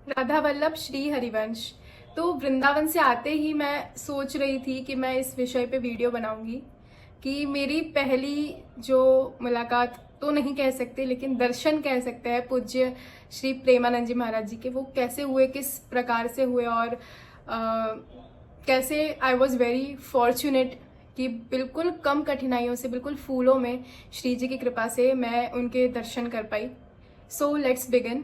राधा वल्लभ श्री हरिवंश। तो वृंदावन से आते ही मैं सोच रही थी कि मैं इस विषय पे वीडियो बनाऊंगी कि मेरी पहली जो मुलाकात तो नहीं कह सकते लेकिन दर्शन कह सकते हैं पूज्य श्री प्रेमानंद जी महाराज जी के, वो कैसे हुए, किस प्रकार से हुए और कैसे आई वॉज वेरी फॉर्चुनेट कि बिल्कुल कम कठिनाइयों से, बिल्कुल फूलों में श्री जी की कृपा से मैं उनके दर्शन कर पाई। So let's begin.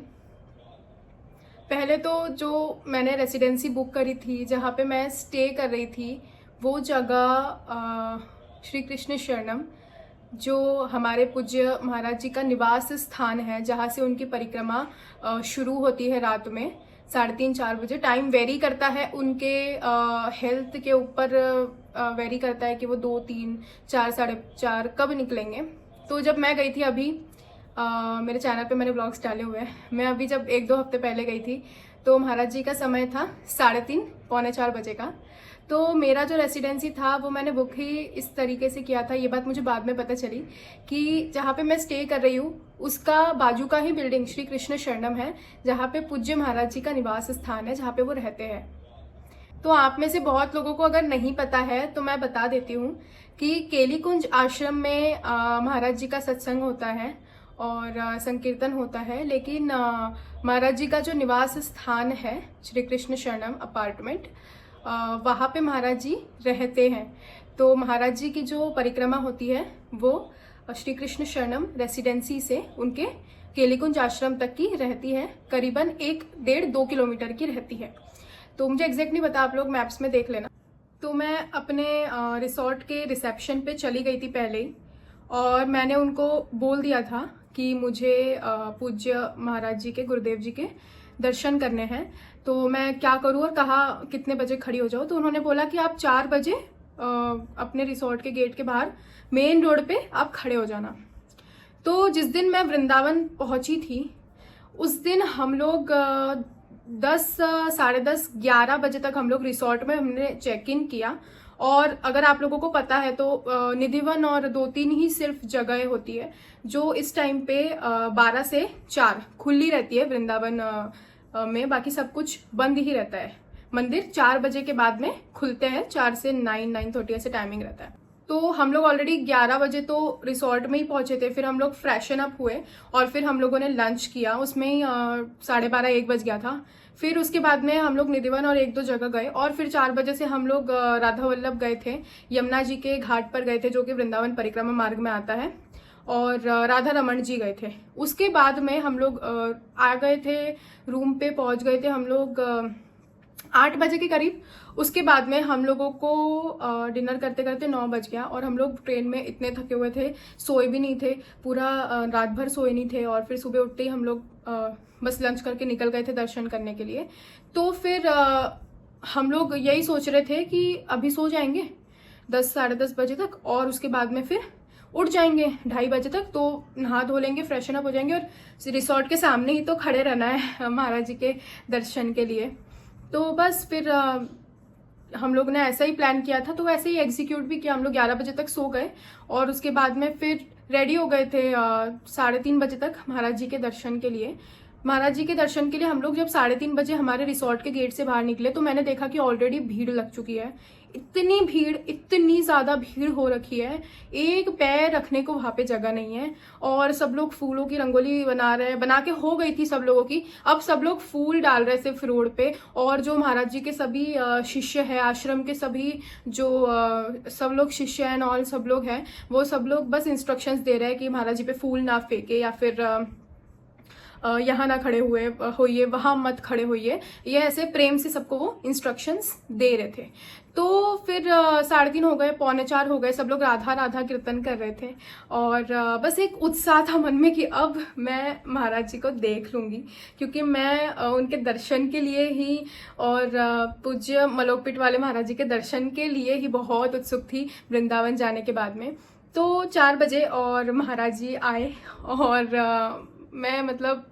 पहले तो जो मैंने रेसिडेंसी बुक करी थी, जहाँ पे मैं स्टे कर रही थी, वो जगह श्री कृष्ण शरणम, जो हमारे पूज्य महाराज जी का निवास स्थान है, जहाँ से उनकी परिक्रमा शुरू होती है रात में 3:30-4 बजे। टाइम वेरी करता है उनके हेल्थ के ऊपर, वेरी करता है कि वो 2, 3, 4, 4:30 कब निकलेंगे। तो जब मैं गई थी अभी, मेरे चैनल पे मैंने ब्लॉग्स डाले हुए हैं, मैं अभी जब 1-2 हफ्ते पहले गई थी तो महाराज जी का समय था 3:30 पौने 4 बजे का। तो मेरा जो रेसिडेंसी था वो मैंने बुक ही इस तरीके से किया था। ये बात मुझे बाद में पता चली कि जहाँ पे मैं स्टे कर रही हूँ उसका बाजू का ही बिल्डिंग श्री कृष्ण शरणम है, जहाँ पे पूज्य महाराज जी का निवास स्थान है, जहाँ पे वो रहते हैं। तो आप में से बहुत लोगों को अगर नहीं पता है तो मैं बता देती हूँ कि केली कुंज आश्रम में महाराज जी का सत्संग होता है और संकीर्तन होता है, लेकिन महाराज जी का जो निवास स्थान है श्री कृष्ण शरणम अपार्टमेंट, वहाँ पे महाराज जी रहते हैं। तो महाराज जी की जो परिक्रमा होती है वो श्री कृष्ण शरणम रेसिडेंसी से उनके केलीकुंज आश्रम तक की रहती है, करीबन 1-1.5-2 किलोमीटर की रहती है। तो मुझे एग्जैक्ट नहीं पता, आप लोग मैप्स में देख लेना। तो मैं अपने रिसोर्ट के रिसेप्शन पे चली गई थी पहले ही, और मैंने उनको बोल दिया था कि मुझे पूज्य महाराज जी के, गुरुदेव जी के दर्शन करने हैं, तो मैं क्या करूँ और कहाँ कितने बजे खड़ी हो जाऊँ। तो उन्होंने बोला कि आप 4 बजे अपने रिसोर्ट के गेट के बाहर मेन रोड पे आप खड़े हो जाना। तो जिस दिन मैं वृंदावन पहुंची थी उस दिन हम लोग 10, 10:30, 11 बजे तक हम लोग रिसोर्ट में हमने चेक इन किया। और अगर आप लोगों को पता है तो निधिवन और 2-3 ही सिर्फ जगह होती है जो इस टाइम पे 12 से 4 खुली रहती है वृंदावन में, बाकी सब कुछ बंद ही रहता है। मंदिर 4 बजे के बाद में खुलते हैं, 4 से 9-9:30 ऐसे टाइमिंग रहता है। तो हम लोग ऑलरेडी 11 बजे तो रिसोर्ट में ही पहुंचे थे। फिर हम लोग फ्रेशन अप हुए और फिर हम लोगों ने लंच किया, उसमें ही 12:30-1 बज गया था। फिर उसके बाद में हम लोग निधिवन और 1-2 जगह गए, और फिर 4 बजे से हम लोग राधा वल्लभ गए थे, यमुना जी के घाट पर गए थे जो कि वृंदावन परिक्रमा मार्ग में आता है, और राधा रमन जी गए थे। उसके बाद में हम लोग आ गए थे, रूम पे पहुंच गए थे हम लोग 8 बजे के करीब। उसके बाद में हम लोगों को डिनर करते करते 9 बज गया, और हम लोग ट्रेन में इतने थके हुए थे, सोए भी नहीं थे, पूरा रात भर सोए नहीं थे। और फिर सुबह उठते ही हम लोग बस लंच करके निकल गए थे दर्शन करने के लिए। तो फिर हम लोग यही सोच रहे थे कि अभी सो जाएंगे 10, 10:30 बजे तक, और उसके बाद में फिर उठ जाएंगे 2:30 बजे तक, तो नहा धो लेंगे, फ्रेशन अप हो जाएंगे, और रिसोर्ट के सामने ही तो खड़े रहना है महाराज जी के दर्शन के लिए। तो बस फिर हम लोग ने ऐसा ही प्लान किया था, तो वैसे ही एग्जीक्यूट भी किया। हम लोग 11 बजे तक सो गए और उसके बाद में फिर रेडी हो गए थे 3:30 बजे तक महाराज जी के दर्शन के लिए। महाराज जी के दर्शन के लिए हम लोग जब 3:30 बजे हमारे रिसोर्ट के गेट से बाहर निकले तो मैंने देखा कि ऑलरेडी भीड़ लग चुकी है। इतनी भीड़, इतनी ज्यादा भीड़ हो रखी है, एक पैर रखने को वहां पे जगह नहीं है। और सब लोग फूलों की रंगोली बना रहे हैं, बना के हो गई थी सब लोगों की, अब सब लोग फूल डाल रहे सिर्फ रोड पे। और जो महाराज जी के सभी शिष्य है, आश्रम के सभी जो सब लोग शिष्य हैं और सब लोग हैं, वो सब लोग बस इंस्ट्रक्शंस दे रहे हैं कि महाराज जी पे फूल ना फेंके, या फिर यहाँ ना खड़े हुए होइए, वहां मत खड़े होइए, ये ऐसे प्रेम से सबको वो इंस्ट्रक्शंस दे रहे थे। तो फिर 3:30 हो गए, पौने 4 हो गए, सब लोग राधा राधा कीर्तन कर रहे थे, और बस एक उत्साह था मन में कि अब मैं महाराज जी को देख लूंगी, क्योंकि मैं उनके दर्शन के लिए ही और पूज्य मलोकपीठ वाले महाराज जी के दर्शन के लिए ही बहुत उत्सुक थी वृंदावन जाने के बाद में। तो 4 बजे और महाराज जी आए, और मैं मतलब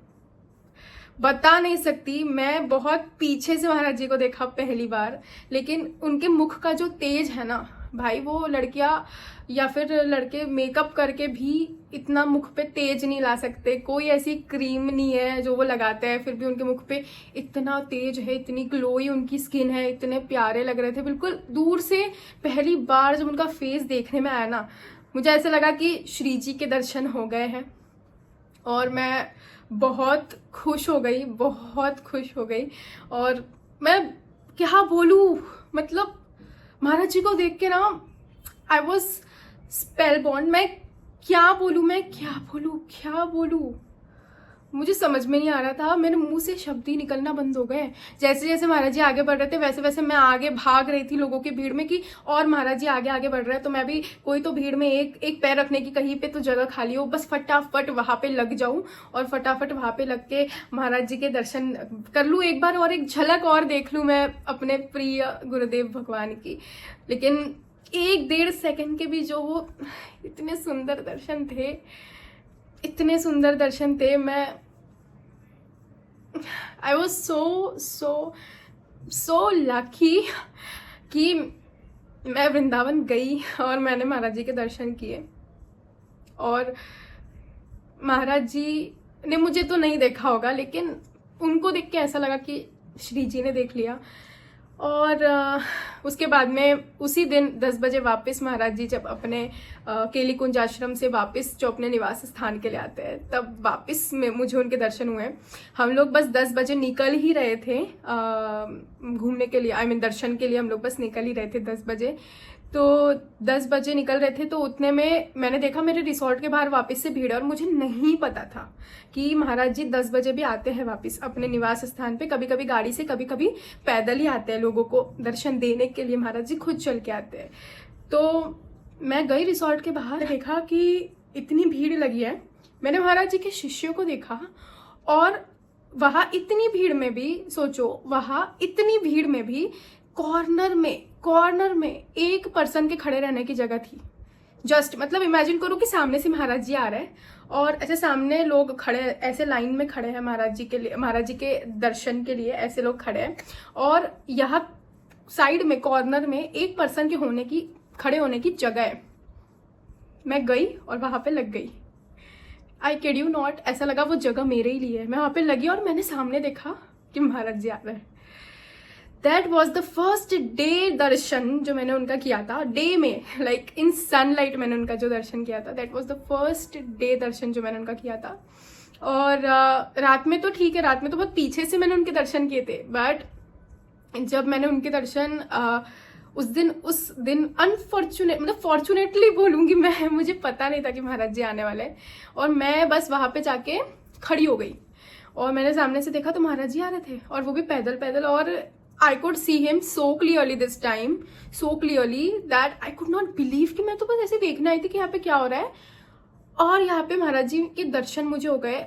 बता नहीं सकती, मैं बहुत पीछे से महाराज जी को देखा पहली बार, लेकिन उनके मुख का जो तेज है ना, भाई वो लड़कियां या फिर लड़के मेकअप करके भी इतना मुख पे तेज नहीं ला सकते। कोई ऐसी क्रीम नहीं है जो वो लगाते हैं फिर भी उनके मुख पे इतना तेज है, इतनी ग्लोई उनकी स्किन है, इतने प्यारे लग रहे थे बिल्कुल। दूर से पहली बार जब उनका फेस देखने में आया ना, मुझे ऐसा लगा कि श्री जी के दर्शन हो गए हैं और मैं बहुत खुश हो गई, बहुत खुश हो गई। और मैं क्या बोलूँ, मतलब महाराज जी को देख के ना आई वॉज स्पेल बॉन्ड। मैं क्या बोलूँ, मुझे समझ में नहीं आ रहा था। मेरे मुंह से शब्द ही निकलना बंद हो गए। जैसे जैसे महाराज जी आगे बढ़ रहे थे वैसे वैसे मैं आगे भाग रही थी लोगों की भीड़ में कि और महाराज जी आगे आगे बढ़ रहे हैं तो मैं भी कोई तो भीड़ में एक पैर रखने की कहीं पे तो जगह खाली हो, बस फटाफट वहां पे लग जाऊं और फटाफट वहां पे लग के महाराज जी के दर्शन कर लूं एक बार और एक झलक और देख लूं मैं अपने प्रिय गुरुदेव भगवान की। लेकिन 1-1.5 सेकंड के भी जो वो इतने सुंदर दर्शन थे, मैं आई वॉज सो लकी कि मैं वृंदावन गई और मैंने महाराज जी के दर्शन किए। और महाराज जी ने मुझे तो नहीं देखा होगा लेकिन उनको देख के ऐसा लगा कि श्री जी ने देख लिया। और उसके बाद में उसी दिन 10 बजे वापस महाराज जी जब अपने केली कुंज आश्रम से वापस जो अपने निवास स्थान के लिए आते हैं तब वापस में मुझे उनके दर्शन हुए। हम लोग बस 10 बजे निकल ही रहे थे घूमने के लिए, दर्शन के लिए हम लोग बस निकल ही रहे थे 10 बजे। तो 10 बजे निकल रहे थे तो उतने में मैंने देखा मेरे रिसोर्ट के बाहर वापस से भीड़ है। और मुझे नहीं पता था कि महाराज जी 10 बजे भी आते हैं वापस अपने निवास स्थान पे। कभी कभी गाड़ी से, कभी कभी पैदल ही आते हैं लोगों को दर्शन देने के लिए। महाराज जी खुद चल के आते हैं। तो मैं गई रिसोर्ट के बाहर, देखा कि इतनी भीड़ लगी है। मैंने महाराज जी के शिष्यों को देखा और वहां इतनी भीड़ में भी, सोचो वहां इतनी भीड़ में भी कॉर्नर में एक पर्सन के खड़े रहने की जगह थी। जस्ट मतलब इमेजिन करो कि सामने से महाराज जी आ रहे हैं और ऐसे सामने लोग खड़े, ऐसे लाइन में खड़े हैं महाराज जी के लिए, महाराज जी के दर्शन के लिए ऐसे लोग खड़े हैं। और यहाँ साइड में कॉर्नर में एक पर्सन के खड़े होने की जगह है। मैं गई और वहां पे लग गई। आई किड यू नॉट, ऐसा लगा वो जगह मेरे ही लिए है। मैं वहां पे लगी और मैंने सामने देखा कि महाराज जी आ रहे हैं। That was the first day darshan जो मैंने उनका किया था, डे में लाइक इन सनलाइट मैंने उनका जो दर्शन किया था। That was the first day darshan जो मैंने उनका किया था। और रात में तो ठीक है, रात में तो बहुत पीछे से मैंने उनके दर्शन किए थे। बट जब मैंने उनके दर्शन उस दिन अनफॉर्चुनेट, मतलब फॉर्चुनेटली बोलूंगी मैं, मुझे पता नहीं था कि महाराज जी आने वाले। और मैं बस वहां पे जाके खड़ी हो गई और मैंने सामने से देखा तो महाराज जी आ रहे थे और वो भी पैदल। और I could see him so clearly this time, so clearly that I could not believe कि मैं तो बस ऐसे देखने आई थी कि यहाँ पे क्या हो रहा है। और यहाँ पे महाराज जी के दर्शन मुझे हो गए।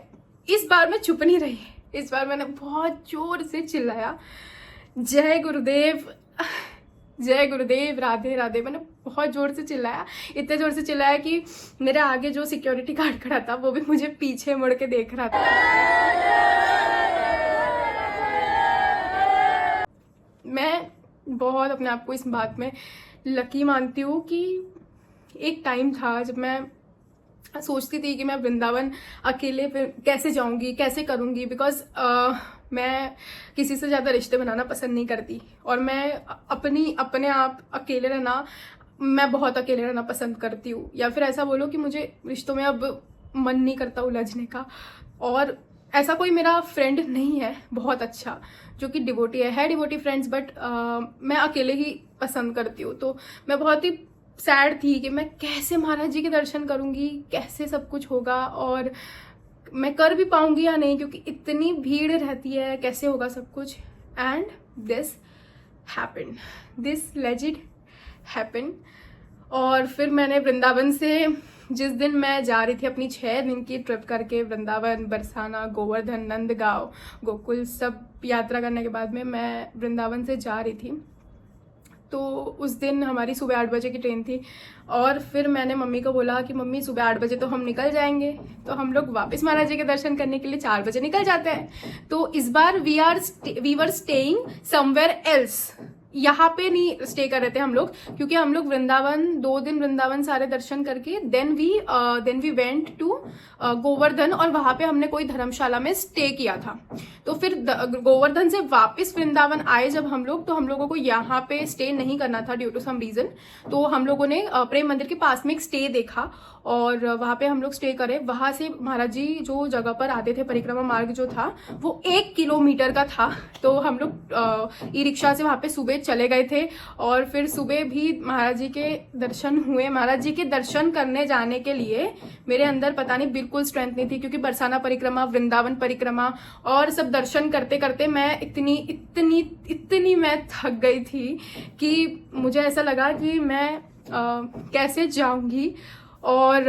इस बार मैं चुप नहीं रही, इस बार मैंने बहुत जोर से चिल्लाया, जय गुरुदेव, जय गुरुदेव, राधे राधे। मैंने बहुत जोर से चिल्लाया, इतने जोर से चिल्लाया कि मेरे आगे जो सिक्योरिटी गार्ड खड़ा था वो भी मुझे पीछे मुड़ के देख रहा था। मैं बहुत अपने आप को इस बात में लकी मानती हूँ कि एक टाइम था जब मैं सोचती थी कि मैं वृंदावन अकेले कैसे जाऊंगी, कैसे करूंगी। बिकॉज मैं किसी से ज़्यादा रिश्ते बनाना पसंद नहीं करती और मैं अपने आप अकेले रहना, मैं बहुत अकेले रहना पसंद करती हूँ। या फिर ऐसा बोलो कि मुझे रिश्तों में अब मन नहीं करता उलझने का। और ऐसा कोई मेरा फ्रेंड नहीं है बहुत अच्छा जो कि डिवोटी है डिवोटी फ्रेंड्स, बट मैं अकेले ही पसंद करती हूँ। तो मैं बहुत ही सैड थी कि मैं कैसे महाराज जी के दर्शन करूंगी, कैसे सब कुछ होगा और मैं कर भी पाऊंगी या नहीं, क्योंकि इतनी भीड़ रहती है, कैसे होगा सब कुछ। And this happened, this legit happened. और फिर मैंने वृंदावन से, जिस दिन मैं जा रही थी अपनी 6 दिन की ट्रिप करके वृंदावन, बरसाना, गोवर्धन, नंदगांव, गोकुल सब यात्रा करने के बाद में मैं वृंदावन से जा रही थी। तो उस दिन हमारी सुबह 8 बजे की ट्रेन थी और फिर मैंने मम्मी को बोला कि मम्मी सुबह 8 बजे तो हम निकल जाएंगे, तो हम लोग वापस महाराज जी के दर्शन करने के लिए 4 बजे निकल जाते हैं। तो इस बार we were staying somewhere else, यहाँ पे नहीं स्टे कर रहे थे हम लोग, क्योंकि हम लोग वृंदावन 2 दिन वृंदावन सारे दर्शन करके then we went to Govardhan, और वहां पे हमने कोई धर्मशाला में स्टे किया था। तो फिर गोवर्धन से वापस वृंदावन आए जब हम लोग, तो हम लोगों को यहाँ पे स्टे नहीं करना था ड्यू टू सम रीजन। तो हम लोगों ने प्रेम मंदिर के पास में एक स्टे देखा और वहां पे हम लोग स्टे करे। वहां से महाराज जी जो जगह पर आते थे, परिक्रमा मार्ग जो था वो 1 किलोमीटर का था। तो हम लोग ई रिक्शा से वहां पे सुबह चले गए थे और फिर सुबह भी महाराज जी के दर्शन हुए। महाराज जी के दर्शन करने जाने के लिए मेरे अंदर पता नहीं बिल्कुल स्ट्रेंथ नहीं थी, क्योंकि बरसाना परिक्रमा, वृंदावन परिक्रमा और सब दर्शन करते करते मैं इतनी मैं थक गई थी कि मुझे ऐसा लगा कि मैं कैसे जाऊंगी और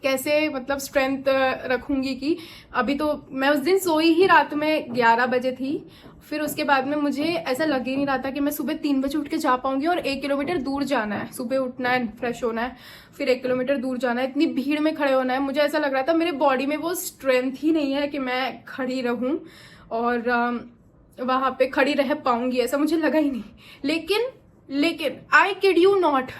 कैसे मतलब स्ट्रेंथ रखूंगी। कि अभी तो मैं उस दिन सोई ही रात में 11 बजे थी। फिर उसके बाद में मुझे ऐसा लग ही नहीं रहा था कि मैं सुबह 3 बजे उठ के जा पाऊंगी, और 1 किलोमीटर दूर जाना है, सुबह उठना है, फ्रेश होना है, फिर 1 किलोमीटर दूर जाना है, इतनी भीड़ में खड़े होना है। मुझे ऐसा लग रहा था मेरे बॉडी में वो स्ट्रेंथ ही नहीं है कि मैं खड़ी रहूं और वहां पे खड़ी रह पाऊंगी, ऐसा मुझे लगा ही नहीं। लेकिन आई किड यू नॉट,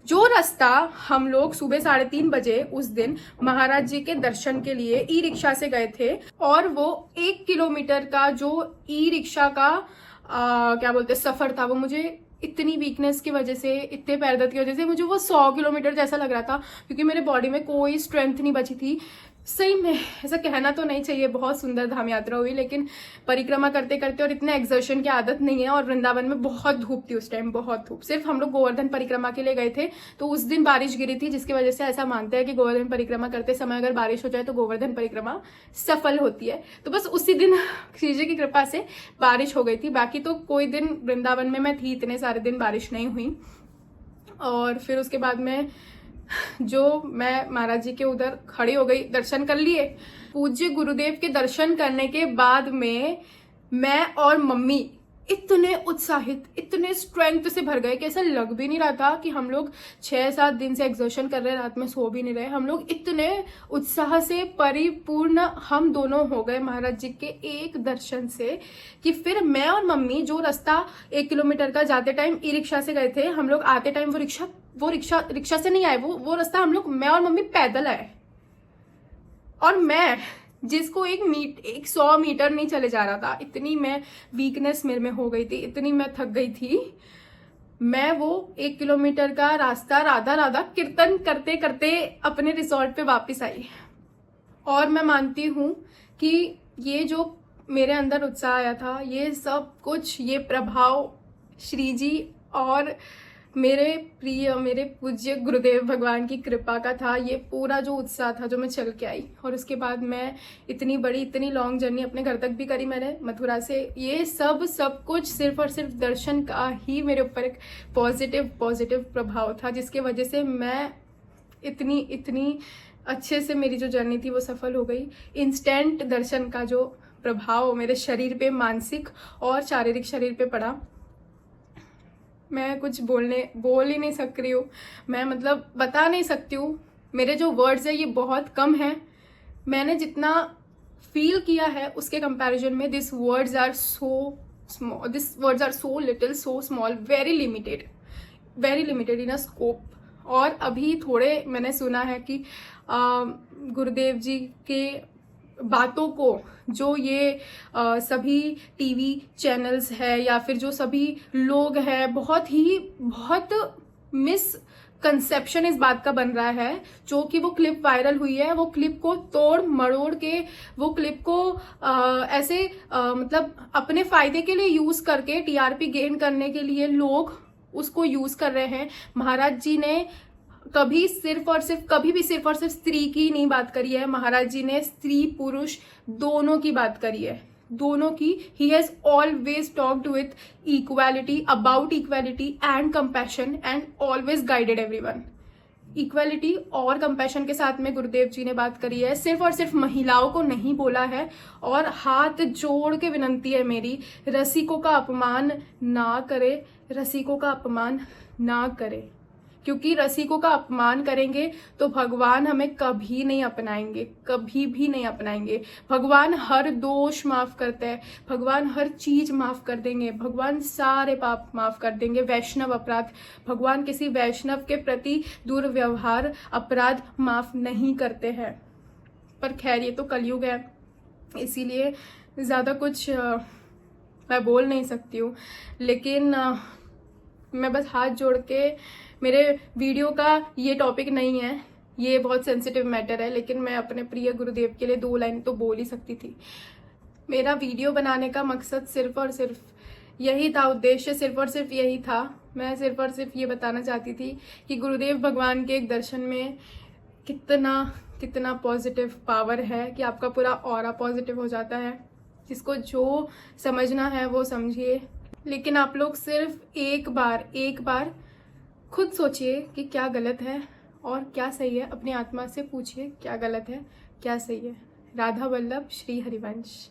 जो रास्ता हम लोग सुबह 3:30 बजे उस दिन महाराज जी के दर्शन के लिए ई रिक्शा से गए थे, और वो 1 किलोमीटर का जो ई रिक्शा का क्या बोलते सफर था, वो मुझे इतनी वीकनेस की वजह से, इतने पैर दर्द की वजह से मुझे वो 100 किलोमीटर जैसा लग रहा था, क्योंकि मेरे बॉडी में कोई स्ट्रेंथ नहीं बची थी। सही में ऐसा कहना तो नहीं चाहिए, बहुत सुंदर धाम यात्रा हुई, लेकिन परिक्रमा करते करते और इतने एक्सर्शन की आदत नहीं है। और वृंदावन में बहुत धूप थी उस टाइम, बहुत धूप। सिर्फ हम लोग गोवर्धन परिक्रमा के लिए गए थे, तो उस दिन बारिश गिरी थी, जिसकी वजह से ऐसा मानते हैं कि गोवर्धन परिक्रमा करते समय अगर बारिश हो जाए तो गोवर्धन परिक्रमा सफल होती है। तो बस उसी दिन श्री जी की कृपा से बारिश हो गई थी, बाकी तो कोई दिन वृंदावन में मैं थी, इतने सारे दिन बारिश नहीं हुई। और फिर उसके बाद में जो मैं महाराज जी के उधर खड़ी हो गई, दर्शन कर लिए। पूज्य गुरुदेव के दर्शन करने के बाद में मैं और मम्मी इतने उत्साहित, इतने स्ट्रेंथ से भर गए कि ऐसा लग भी नहीं रहा था कि हम लोग 6-7 दिन से एक्सर्शन कर रहे हैं, रात में सो भी नहीं रहे। हम लोग इतने उत्साह से परिपूर्ण हम दोनों हो गए महाराज जी के एक दर्शन से, कि फिर मैं और मम्मी जो रास्ता 1 किलोमीटर का जाते टाइम ई रिक्शा से गए थे, हम लोग आते टाइम वो रिक्शा से नहीं आए, वो रास्ता हम लोग, मैं और मम्मी पैदल आए। और मैं जिसको 100 मीटर नहीं चले जा रहा था, इतनी मैं वीकनेस मेरे में हो गई थी, इतनी मैं थक गई थी, मैं वो 1 किलोमीटर का रास्ता राधा राधा कीर्तन करते करते अपने रिसोर्ट पे वापस आई। और मैं मानती हूँ कि ये जो मेरे अंदर उत्साह आया था, ये सब कुछ, ये प्रभाव श्री जी और मेरे प्रिय, मेरे पूज्य गुरुदेव भगवान की कृपा का था। ये पूरा जो उत्साह था जो मैं चल के आई, और उसके बाद मैं इतनी बड़ी, इतनी लॉन्ग जर्नी अपने घर तक भी करी मैंने मथुरा से। ये सब कुछ सिर्फ और सिर्फ दर्शन का ही मेरे ऊपर एक पॉजिटिव प्रभाव था, जिसके वजह से मैं इतनी अच्छे से मेरी जो जर्नी थी वो सफल हो गई। इंस्टेंट दर्शन का जो प्रभाव मेरे शरीर पे, मानसिक और शारीरिक शरीर पे पड़ा, मैं कुछ बोल ही नहीं सक रही हूँ। मैं मतलब बता नहीं सकती हूँ, मेरे जो वर्ड्स है ये बहुत कम है। मैंने जितना फील किया है उसके कंपैरिजन में this words are so little, so small, very limited in a scope. और अभी थोड़े मैंने सुना है कि गुरुदेव जी के बातों को जो ये सभी टीवी चैनल्स है या फिर जो सभी लोग हैं, बहुत मिसकंसेप्शन इस बात का बन रहा है। जो कि वो क्लिप वायरल हुई है, वो क्लिप को तोड़ मरोड़ के, वो क्लिप को ऐसे मतलब अपने फायदे के लिए यूज करके, टीआरपी गेन करने के लिए लोग उसको यूज कर रहे हैं। महाराज जी ने कभी भी सिर्फ और सिर्फ स्त्री की नहीं बात करी है, महाराज जी ने स्त्री पुरुष दोनों की बात करी है, दोनों की। He has always talked with equality, about equality and compassion, and always guided everyone. Equality और कंपैशन के साथ में गुरुदेव जी ने बात करी है, सिर्फ और सिर्फ महिलाओं को नहीं बोला है। और हाथ जोड़ के विनंती है मेरी, रसिकों का अपमान ना करे, रसिकों का अपमान ना करे, क्योंकि रसिकों का अपमान करेंगे तो भगवान हमें कभी नहीं अपनाएंगे, कभी भी नहीं अपनाएंगे। भगवान हर दोष माफ करते हैं, भगवान हर चीज माफ कर देंगे, भगवान सारे पाप माफ कर देंगे। वैष्णव अपराध, भगवान किसी वैष्णव के प्रति दुर्व्यवहार अपराध माफ नहीं करते हैं। पर खैर ये तो कलयुग है, इसीलिए ज्यादा कुछ मैं बोल नहीं सकती हूँ। लेकिन मैं बस हाथ जोड़ के, मेरे वीडियो का ये टॉपिक नहीं है, ये बहुत सेंसिटिव मैटर है, लेकिन मैं अपने प्रिय गुरुदेव के लिए 2 लाइन तो बोल ही सकती थी। मेरा वीडियो बनाने का मकसद सिर्फ और सिर्फ यही था, उद्देश्य सिर्फ और सिर्फ यही था। मैं सिर्फ और सिर्फ ये बताना चाहती थी कि गुरुदेव भगवान के एक दर्शन में कितना कितना पॉजिटिव पावर है कि आपका पूरा ऑरा पॉजिटिव हो जाता है। जिसको जो समझना है वो समझिए, लेकिन आप लोग सिर्फ एक बार खुद सोचिए कि क्या गलत है और क्या सही है। अपनी आत्मा से पूछिए क्या गलत है क्या सही है। राधा वल्लभ, श्री हरिवंश।